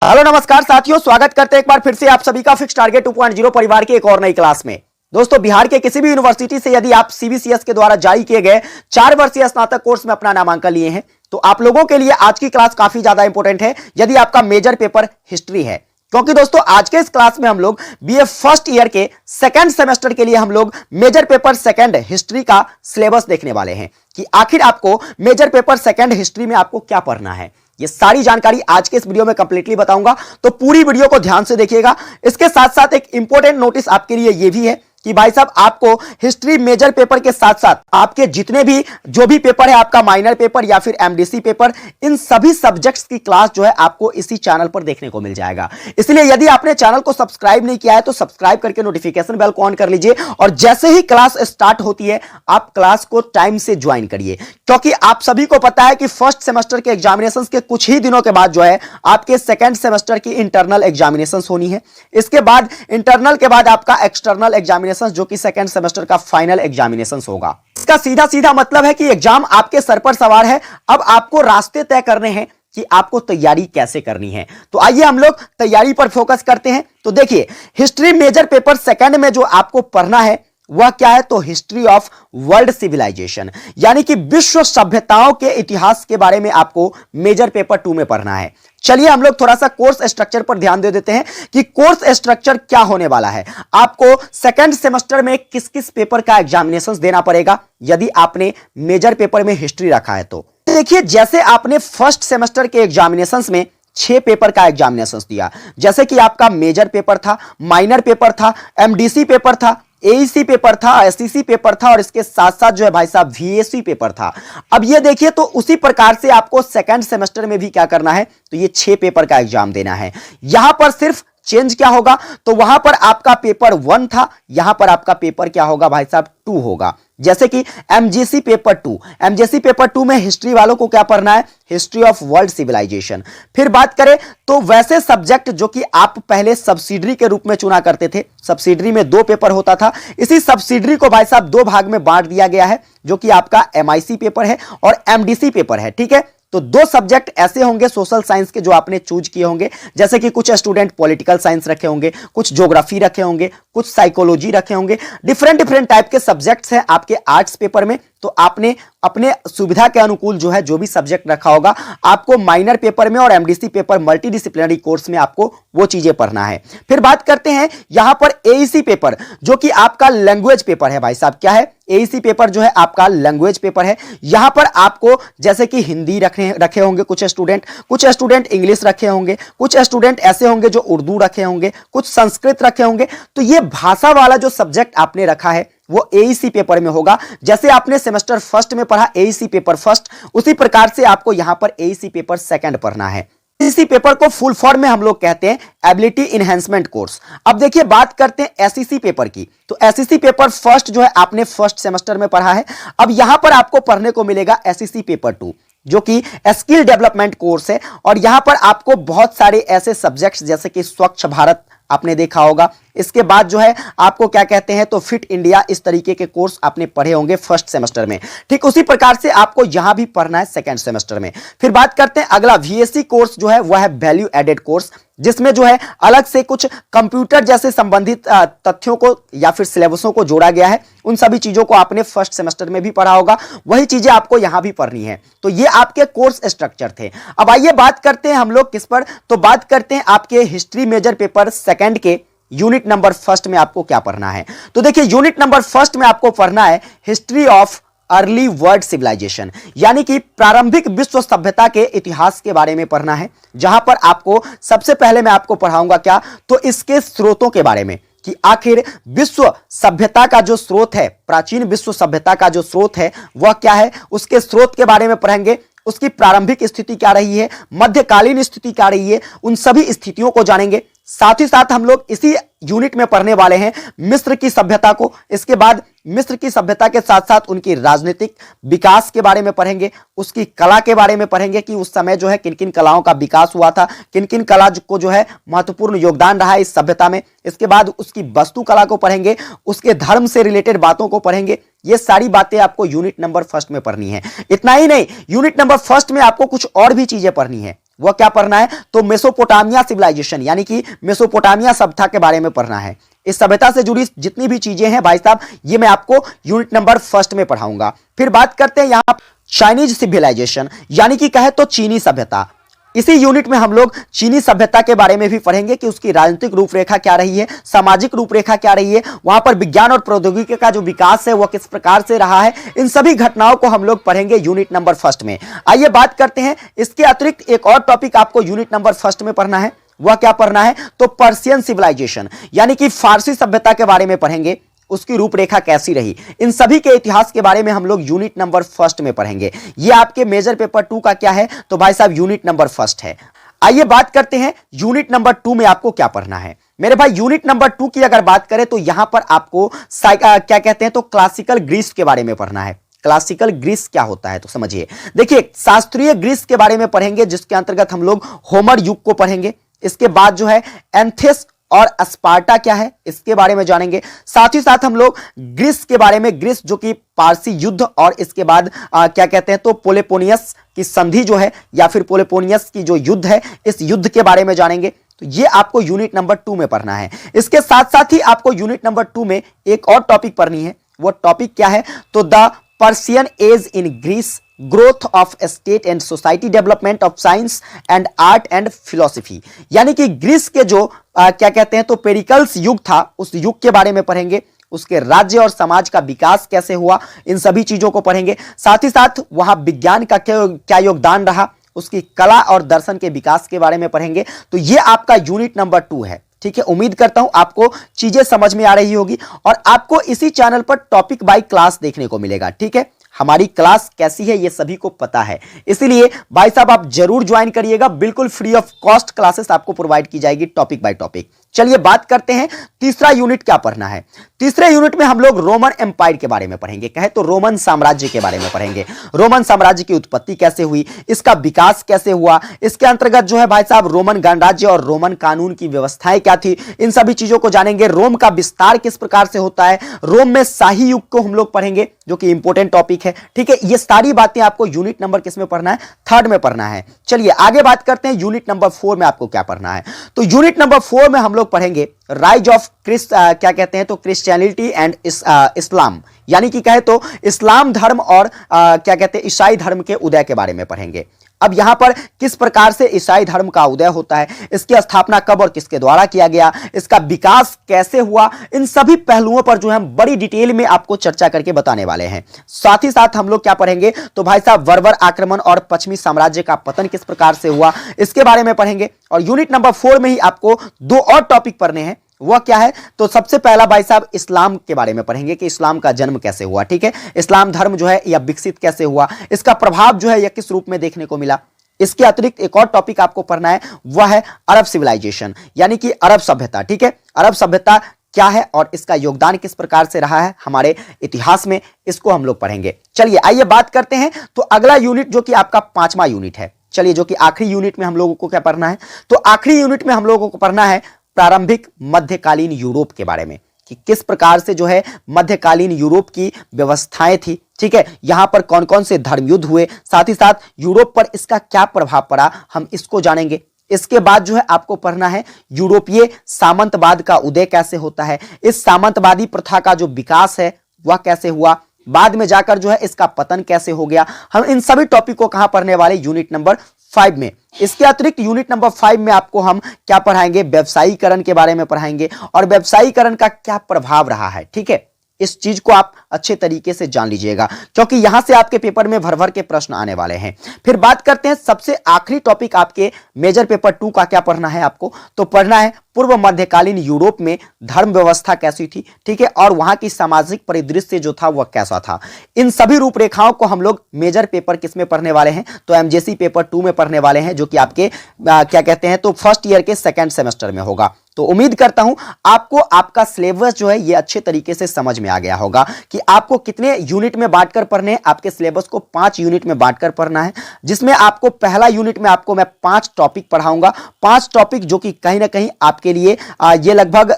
Hello नमस्कार साथियों, स्वागत करते हैं एक बार फिर से आप सभी का फिक्स टारगेट 2.0 परिवार की एक और नई क्लास में। दोस्तों, बिहार के किसी भी यूनिवर्सिटी से यदि आप सीबीसीएस के द्वारा जारी किए गए 4 वर्षीय स्नातक कोर्स में अपना नामांकन लिए हैं तो आप लोगों के लिए आज की क्लास काफी ज्यादा इंपॉर्टेंट है यदि आपका मेजर पेपर हिस्ट्री है। क्योंकि दोस्तों आज के इस क्लास में हम लोग बीए फर्स्ट ईयर के सेकंड सेमेस्टर के लिए हम लोग मेजर पेपर सेकंड हिस्ट्री का सिलेबस देखने वाले हैं कि आखिर आपको मेजर पेपर सेकंड हिस्ट्री में आपको क्या पढ़ना है। ये सारी जानकारी आज के इस वीडियो में कंप्लीटली बताऊंगा, तो पूरी वीडियो को ध्यान से देखिएगा। इसके साथ साथ एक इंपॉर्टेंट नोटिस आपके लिए यह भी है कि भाई साहब आपको हिस्ट्री मेजर पेपर के साथ साथ आपके जितने भी जो भी पेपर है, आपका माइनर पेपर या फिर एमडीसी पेपर, इन सभी सब्जेक्ट्स की क्लास जो है आपको इसी चैनल पर देखने को मिल जाएगा। इसलिए यदि आपने चैनल को सब्सक्राइब नहीं किया है तो सब्सक्राइब करके नोटिफिकेशन बेल को ऑन कर लीजिए और जैसे ही क्लास स्टार्ट होती है आप क्लास को टाइम से ज्वाइन करिए, क्योंकि आप सभी को पता है कि फर्स्ट सेमेस्टर के एग्जामिनेशन के कुछ ही दिनों के बाद जो है आपके सेकेंड सेमेस्टर की इंटरनल एग्जामिनेशन होनी है। इसके बाद इंटरनल के बाद आपका एक्सटर्नल एग्जामिनेशन जो कि सेकंड सेमेस्टर का फाइनल एग्जामिनेशन होगा। इसका सीधा सीधा मतलब है कि एग्जाम आपके सर पर सवार है। अब आपको रास्ते तय करने हैं कि आपको तैयारी कैसे करनी है। तो आइए हम लोग तैयारी पर फोकस करते हैं। तो देखिए, हिस्ट्री मेजर पेपर सेकंड में जो आपको पढ़ना है वह क्या है, तो हिस्ट्री ऑफ वर्ल्ड सिविलाइजेशन, यानी कि विश्व सभ्यताओं के इतिहास के बारे में आपको मेजर पेपर 2 में पढ़ना है। चलिए हम लोग थोड़ा सा कोर्स स्ट्रक्चर पर ध्यान दे देते हैं कि कोर्स स्ट्रक्चर क्या होने वाला है। आपको सेकंड सेमेस्टर में किस किस पेपर का एग्जामिनेशन देना पड़ेगा यदि आपने मेजर पेपर में हिस्ट्री रखा है। तो देखिए, जैसे आपने फर्स्ट सेमेस्टर के एग्जामिनेशन में 6 पेपर का एग्जामिनेशन दिया, जैसे कि आपका मेजर पेपर था, माइनर पेपर था, एमडीसी पेपर था, एईसी पेपर था, एसईसी पेपर था और इसके साथ साथ जो है भाई साहब वीएसी पेपर था। अब ये देखिए, तो उसी प्रकार से आपको सेकंड सेमेस्टर में भी क्या करना है, तो ये 6 पेपर का एग्जाम देना है। यहां पर सिर्फ चेंज क्या होगा, तो वहां पर आपका पेपर 1 था, यहां पर आपका पेपर क्या होगा भाई साहब 2 होगा। जैसे कि एमजीसी पेपर 2, एमजीसी पेपर 2 में हिस्ट्री वालों को क्या पढ़ना है, हिस्ट्री ऑफ वर्ल्ड सिविलाइजेशन। फिर बात करें तो वैसे सब्जेक्ट जो कि आप पहले सब्सिडरी के रूप में चुना करते थे, सब्सिडरी में 2 पेपर होता था, इसी सब्सिडरी को भाई साहब 2 भाग में बांट दिया गया है, जो कि आपका एमआईसी पेपर है और एमडीसी पेपर है। ठीक है, तो 2 सब्जेक्ट ऐसे होंगे सोशल साइंस के जो आपने चूज किए होंगे, जैसे कि कुछ स्टूडेंट पॉलिटिकल साइंस रखे होंगे, कुछ ज्योग्राफी रखे होंगे, कुछ साइकोलॉजी रखे होंगे। डिफरेंट टाइप के सब्जेक्ट्स हैं आपके आर्ट्स पेपर में। तो आपने अपने सुविधा के अनुकूल जो है जो भी सब्जेक्ट रखा होगा, आपको माइनर पेपर में और एमडीसी पेपर मल्टीडिसिप्लिनरी कोर्स में आपको वो चीजें पढ़ना है। फिर बात करते हैं यहां पर एईसी पेपर, जो कि आपका लैंग्वेज पेपर है। भाई साहब क्या है, एईसी पेपर जो है आपका लैंग्वेज पेपर है। यहां पर आपको जैसे कि हिंदी रखे होंगे कुछ स्टूडेंट इंग्लिश रखे होंगे, कुछ स्टूडेंट ऐसे होंगे जो उर्दू रखे होंगे, कुछ संस्कृत रखे होंगे। तो ये भाषा वाला जो सब्जेक्ट आपने रखा है वो एईसी पेपर में होगा। जैसे आपने सेमेस्टर फर्स्ट में पढ़ा एईसी पेपर फर्स्ट, उसी प्रकार से आपको यहां पर एईसी पेपर सेकंड पढ़ना है। एईसी पेपर को फुल फॉर्म में हम लोग कहते हैं एबिलिटी इनहेंसमेंट कोर्स। अब देखिए, बात करते हैं एसईसी पेपर की। तो एसईसी पेपर फर्स्ट जो है आपने फर्स्ट सेमेस्टर में पढ़ा है। अब यहां पर आपको पढ़ने को मिलेगा एसईसी पेपर 2, जो कि स्किल डेवलपमेंट कोर्स है। और यहां पर आपको बहुत सारे ऐसे सब्जेक्ट्स जैसे कि स्वच्छ भारत आपने देखा होगा, इसके बाद जो है आपको क्या कहते हैं, तो फिट इंडिया, इस तरीके के कोर्स आपने पढ़े होंगे फर्स्ट सेमेस्टर में। ठीक उसी प्रकार से आपको यहां भी पढ़ना है सेकंड सेमेस्टर में। फिर बात करते हैं अगला वीएससी कोर्स जो है वह है वैल्यू एडेड कोर्स, जिसमें जो है अलग से कुछ कंप्यूटर जैसे संबंधित तथ्यों को या फिर सिलेबसों को जोड़ा गया है। उन सभी चीजों को आपने फर्स्ट सेमेस्टर में भी पढ़ा होगा, वही चीजें आपको यहां भी पढ़नी है। तो ये आपके कोर्स स्ट्रक्चर थे। अब आइए बात करते हैं हम लोग किस पर, तो बात करते हैं आपके हिस्ट्री मेजर पेपर सेकंड के यूनिट नंबर फर्स्ट में आपको क्या पढ़ना है। तो देखिए, यूनिट नंबर फर्स्ट में आपको पढ़ना है history of early world civilisation, यानी कि प्रारंभिक विश्व सभ्यता के इतिहास के बारे में पढ़ना है। जहां पर आपको सबसे पहले मैं आपको पढ़ाऊंगा क्या, तो इसके स्रोतों के बारे में कि आखिर विश्व सभ्यता का जो स्रोत है, प्राचीन विश्व सभ्यता का जो स्रोत है वह क्या है, उसके स्रोत के बारे में पढ़ेंगे। उसकी प्रारंभिक स्थिति क्या रही है, मध्यकालीन स्थिति क्या रही है, उन सभी स्थितियों को जानेंगे। साथ ही साथ हम लोग इसी यूनिट में पढ़ने वाले हैं मिस्र की सभ्यता को। इसके बाद मिस्र की सभ्यता के साथ साथ उनकी राजनीतिक विकास के बारे में पढ़ेंगे, उसकी कला के बारे में पढ़ेंगे कि उस समय जो है किन किन कलाओं का विकास हुआ था, किन किन कला को जो है महत्वपूर्ण योगदान रहा है इस सभ्यता में। इसके बाद उसकी वस्तु कला को पढ़ेंगे, उसके धर्म से रिलेटेड बातों को पढ़ेंगे। ये सारी बातें आपको यूनिट नंबर फर्स्ट में पढ़नी है। इतना ही नहीं, यूनिट नंबर फर्स्ट में आपको कुछ और भी चीजें पढ़नी है। वह क्या पढ़ना है, तो मेसोपोटामिया सिविलाइजेशन यानी कि मेसोपोटामिया सभ्यता के बारे में पढ़ना है। इस सभ्यता से जुड़ी जितनी भी चीजें हैं भाई साहब, ये मैं आपको यूनिट नंबर फर्स्ट में पढ़ाऊंगा। फिर बात करते हैं यहां चाइनीज सिविलाइजेशन यानी कि कहे तो चीनी सभ्यता। इसी यूनिट में हम लोग चीनी सभ्यता के बारे में भी पढ़ेंगे कि उसकी राजनीतिक रूपरेखा क्या रही है, सामाजिक रूपरेखा क्या रही है, वहां पर विज्ञान और प्रौद्योगिकी का जो विकास है वह किस प्रकार से रहा है। इन सभी घटनाओं को हम लोग पढ़ेंगे यूनिट नंबर फर्स्ट में। आइए बात करते हैं, इसके अतिरिक्त एक और टॉपिक आपको यूनिट नंबर फर्स्ट में पढ़ना है। वह क्या पढ़ना है, तो पर्शियन सिविलाइजेशन यानी कि फारसी सभ्यता के बारे में पढ़ेंगे, उसकी रूपरेखा कैसी रही। इन सभी के इतिहास के बारे में हम लोग यूनिट नंबर फर्स्ट में पढ़ेंगे। ये आपके मेजर पेपर 2 का क्या है, तो भाई साहब यूनिट नंबर फर्स्ट है। आइए बात करते हैं यूनिट नंबर 2 में आपको क्या पढ़ना है। मेरे भाई यूनिट नंबर 2 की अगर बात करें तो यहां पर आपको क्या कहते हैं, तो क्लासिकल ग्रीस के बारे में पढ़ना है। क्लासिकल ग्रीस क्या होता है तो समझिए। देखिए, शास्त्रीय ग्रीस के बारे में पढ़ेंगे, जिसके अंतर्गत हम लोग होमर युग को पढ़ेंगे। इसके बाद जो है एंथेस और स्पार्टा क्या है, इसके बारे में जानेंगे। साथ ही साथ हम लोग ग्रीस के बारे में, ग्रीस जो कि पारसी युद्ध और इसके बाद क्या कहते हैं, तो पोलेपोनियस की संधि जो है या फिर पोलेपोनियस की जो युद्ध है, इस युद्ध के बारे में जानेंगे। तो ये आपको यूनिट नंबर 2 में पढ़ना है। इसके साथ साथ ही आपको यूनिट नंबर 2 में एक और टॉपिक पढ़नी है। वो टॉपिक क्या है, तो the Persian age in Greece, growth of state and society, development of science and art and philosophy. यानी कि ग्रीस के जो क्या कहते हैं, तो पेरिकल्स युग था, उस युग के बारे में पढ़ेंगे। उसके राज्य और समाज का विकास कैसे हुआ, इन सभी चीजों को पढ़ेंगे। साथ ही साथ वहां विज्ञान का क्या योगदान रहा, उसकी कला और दर्शन के विकास के बारे में पढ़ेंगे। तो ये आपका यूनिट नंबर 2 है। ठीक है, उम्मीद करता हूं आपको चीजें समझ में आ रही होगी और आपको इसी चैनल पर टॉपिक बाय क्लास देखने को मिलेगा। ठीक है, हमारी क्लास कैसी है ये सभी को पता है, इसीलिए भाई साहब आप जरूर ज्वाइन करिएगा। बिल्कुल फ्री ऑफ कॉस्ट क्लासेस आपको प्रोवाइड की जाएगी टॉपिक बाय टॉपिक। चलिए बात करते हैं तीसरा यूनिट क्या पढ़ना है। तीसरे यूनिट में हम लोग रोमन एम्पायर के बारे में पढ़ेंगे, कहे तो रोमन साम्राज्य के बारे में पढ़ेंगे। रोमन साम्राज्य की उत्पत्ति कैसे हुई, इसका विकास कैसे हुआ, इसके अंतर्गत जो है भाई साहब रोमन गणराज्य और रोमन कानून की व्यवस्थाएं क्या थी, इन सभी चीजों को जानेंगे। रोम का विस्तार किस प्रकार से होता है, रोम में शाही युग को हम लोग पढ़ेंगे, जो कि इंपॉर्टेंट टॉपिक है। ठीक है, ये सारी बातें आपको यूनिट नंबर किस में पढ़ना है, 3rd में पढ़ना है। चलिए आगे बात करते हैं यूनिट नंबर 4 में आपको क्या पढ़ना है। तो यूनिट नंबर 4 में हम लोग पढ़ेंगे राइज ऑफ क्या कहते हैं, तो क्रिश्चियनिटी एंड इस्लाम, यानी कि कहे तो इस्लाम धर्म और क्या कहते हैं ईसाई धर्म के उदय के बारे में पढ़ेंगे। अब यहां पर किस प्रकार से ईसाई धर्म का उदय होता है, इसकी स्थापना कब और किसके द्वारा किया गया, इसका विकास कैसे हुआ, इन सभी पहलुओं पर जो है हम बड़ी डिटेल में आपको चर्चा करके बताने वाले हैं। साथ ही साथ हम लोग क्या पढ़ेंगे, तो भाई साहब बर्बर आक्रमण और पश्चिमी साम्राज्य का पतन किस प्रकार से हुआ, इसके बारे में पढ़ेंगे। और यूनिट नंबर 4 में ही आपको 2 और टॉपिक पढ़ने हैं। वह क्या है, तो सबसे पहला भाई साहब इस्लाम के बारे में पढ़ेंगे कि इस्लाम का जन्म कैसे हुआ। ठीक है, इस्लाम धर्म जो है यह विकसित कैसे हुआ, इसका प्रभाव जो है यह किस रूप में देखने को मिला। इसके अतिरिक्त एक और टॉपिक आपको पढ़ना है, वह है अरब सिविलाइजेशन यानी कि अरब सभ्यता। ठीक है, अरब सभ्यता क्या है और इसका योगदान किस प्रकार से रहा है हमारे इतिहास में, इसको हम लोग पढ़ेंगे। चलिए आइए बात करते हैं, तो अगला यूनिट जो कि आपका 5वां यूनिट है। चलिए, जो कि आखिरी यूनिट में हम लोगों को क्या पढ़ना है, तो आखिरी यूनिट में हम लोगों को पढ़ना है प्रारंभिक मध्यकालीन यूरोप के बारे में, कि किस प्रकार से जो है मध्यकालीन यूरोप की व्यवस्थाएं थी। ठीक है, यहां पर कौन कौन से धर्मयुद्ध हुए, साथ ही साथ यूरोप पर इसका क्या प्रभाव पड़ा, हम इसको जानेंगे। इसके बाद जो है आपको पढ़ना है यूरोपीय सामंतवाद का उदय कैसे होता है, इस सामंतवादी प्रथा का जो विकास है वह कैसे हुआ, बाद में जाकर जो है इसका पतन कैसे हो गया। हम इन सभी टॉपिक को कहां पढ़ने वाले, यूनिट नंबर 5 में। इसके अतिरिक्त यूनिट नंबर 5 में आपको हम क्या पढ़ाएंगे, व्यवसायीकरण के बारे में पढ़ाएंगे और व्यवसायीकरण का क्या प्रभाव रहा है। ठीक है, इस चीज को आप अच्छे तरीके से जान लीजिएगा, क्योंकि यहां से आपके पेपर में भर भर के प्रश्न आने वाले हैं। फिर बात करते हैं सबसे आखिरी टॉपिक आपके मेजर पेपर 2 का क्या पढ़ना है आपको, तो पढ़ना है पूर्व मध्यकालीन यूरोप में धर्म व्यवस्था कैसी थी। ठीक है, और वहां की सामाजिक परिदृश्य जो था वह कैसा था। इन सभी रूपरेखाओं को हम लोग मेजर पेपर किस में पढ़ने वाले हैं, तो एमजेसी पेपर 2 में पढ़ने वाले हैं, जो कि आपके क्या कहते हैं, तो फर्स्ट ईयर के 2nd सेमेस्टर में होगा। तो उम्मीद करता हूं आपको आपका सिलेबस जो है ये अच्छे तरीके से समझ में आ गया होगा कि आपको कितने यूनिट में बांटकर पढ़ने हैं। आपके सिलेबस को 5 यूनिट में बांटकर पढ़ना है, जिसमें आपको पहला यूनिट में आपको मैं 5 टॉपिक पढ़ाऊंगा। 5 टॉपिक जो कि कहीं ना कहीं आपके लिए ये लगभग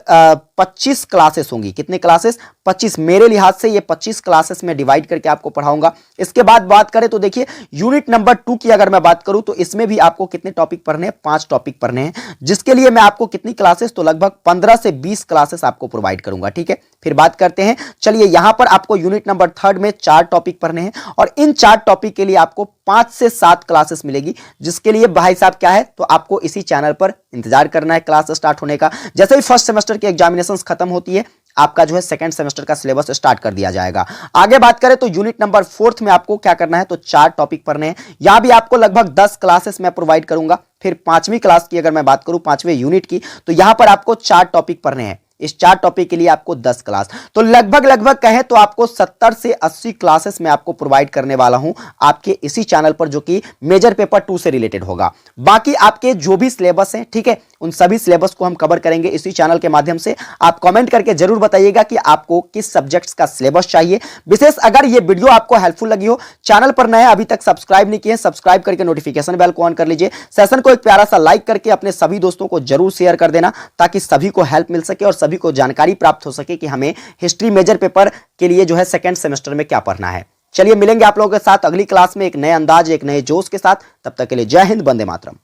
25 क्लासेस होंगी। कितने क्लासेस? 25। मेरे लिहाज से ये 25 क्लासेस में डिवाइड करके आपको पढ़ाऊंगा। इसके बाद बात करें तो देखिए यूनिट नंबर 2 की अगर मैं बात करूं तो इसमें भी आपको कितने टॉपिक पढ़ने हैं? 5 टॉपिक पढ़ने हैं, जिसके लिए मैं आपको कितनी क्लासेस? तो लगभग 15 से 20 क्लासेस आपको प्रोवाइड करूंगा। ठीक है, फिर बात करते हैं, चलिए यहां पर आपको यूनिट नंबर 3 में 4 टॉपिक पढ़ने हैं और इन 4 टॉपिक के लिए आपको 5 से 7 क्लासेस मिलेगी, जिसके लिए भाई साहब क्या है, तो आपको इसी चैनल पर इंतजार करना है क्लास स्टार्ट होने का। जैसे ही फर्स्ट सेमेस्टर की एग्जामिनेशंस खत्म होती है, आपका जो है सेकंड सेमेस्टर का सिलेबस स्टार्ट कर दिया जाएगा। आगे बात करें तो यूनिट नंबर 4 में आपको क्या करना है, तो 4 टॉपिक पढ़ने हैं। यहां भी आपको लगभग 10 क्लासेस मैं प्रोवाइड करूंगा। फिर 5वीं क्लास की अगर मैं बात करूं, 5वें यूनिट की, तो यहां पर आपको 4 टॉपिक पढ़ने हैं। इस 4 टॉपिक के लिए आपको 10 क्लास, तो लगभग कहें तो आपको 70 से 80 क्लासेस में आपको प्रोवाइड करने वाला हूं आपके इसी चैनल पर, जो कि मेजर पेपर 2 से रिलेटेड होगा। बाकी आपके जो भी सिलेबस हैं, ठीक है, उन सभी सिलेबस को हम कवर करेंगे इसी चैनल के माध्यम से। आप कमेंट करके जरूर बताइएगा कि आपको किस सब्जेक्ट्स का सिलेबस चाहिए। विशेष अगर ये वीडियो आपको हेल्पफुल लगी हो, चैनल पर नए अभी तक सब्सक्राइब नहीं किए, सब्सक्राइब करके नोटिफिकेशन बेल को ऑन कर लीजिए। सेशन को एक प्यारा सा लाइक करके अपने सभी दोस्तों को जरूर शेयर कर देना, ताकि सभी को हेल्प मिल सके और सभी को जानकारी प्राप्त हो सके कि हमें हिस्ट्री मेजर पेपर के लिए जो है सेकंड सेमेस्टर में क्या पढ़ना है। चलिए मिलेंगे आप लोगों के साथ अगली क्लास में एक नए अंदाज, एक नए जोश के साथ। तब तक के लिए जय हिंद, वंदे मातरम।